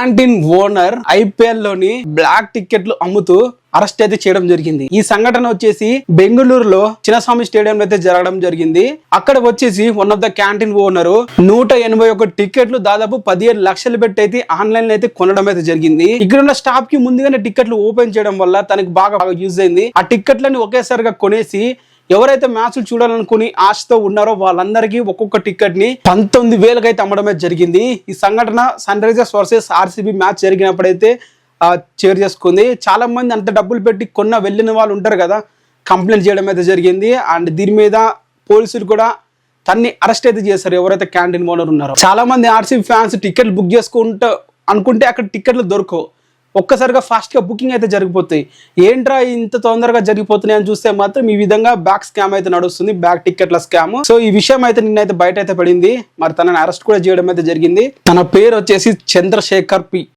Canteen owner IPL లోని black టికెట్లు అమ్ముతూ అరెస్ట్ అయితే చేయడం జరిగింది. ఈ సంఘటన వచ్చేసి బెంగళూరులో చిన్నస్వామి స్టేడియం అయితే జరగడం జరిగింది. అక్కడ వచ్చేసి one of the canteen owner 181 టికెట్లు దాదాపు 17 లక్షలు పెట్టి అయితే ఆన్లైన్ లో అయితే కొనడం అయితే జరిగింది. ఇక్కడ ఉన్న స్టాఫ్ కి ముందుగానే టికెట్లు ఓపెన్ చేయడం వల్ల తనకి బాగా యూజ్ అయింది. ఆ టికెట్లని ఒకేసారిగా కొనేసి ఎవరైతే మ్యాచ్లు చూడాలనుకుని ఆశతో ఉన్నారో వాళ్ళందరికీ ఒక్కొక్క టికెట్ ని 19,000 అయితే అమ్మడమే జరిగింది. ఈ సంఘటన Sunrisers versus RCB match జరిగినప్పుడైతే షేర్ చేసుకుంది. చాలా మంది అంత డబ్బులు పెట్టి వెళ్ళిన వాళ్ళు ఉంటారు కదా, కంప్లైంట్ చేయడం అయితే జరిగింది. అండ్ దీని మీద పోలీసులు కూడా తన్ని అరెస్ట్ అయితే చేశారు ఎవరైతే క్యాంటీన్ ఓనర్ ఉన్నారో. చాలా మంది ఆర్సీబీ ఫ్యాన్స్ టికెట్లు బుక్ అనుకుంటే అక్కడ టికెట్లు దొరకవు. ఒక్కసారిగా ఫాస్ట్ గా బుకింగ్ అయితే జరిగిపోతాయి. ఏంట్రా ఇంత తొందరగా జరిగిపోతున్నాయి అని చూస్తే మాత్రం ఈ విధంగా బ్యాక్ స్కామ్ అయితే నడుస్తుంది, బ్యాక్ టికెట్ల స్కామ్. సో ఈ విషయం అయితే నిన్నైతే బయట అయితే పడింది. మరి తనని అరెస్ట్ కూడా చేయడం అయితే జరిగింది. తన పేరు వచ్చేసి చంద్రశేఖర్ పి.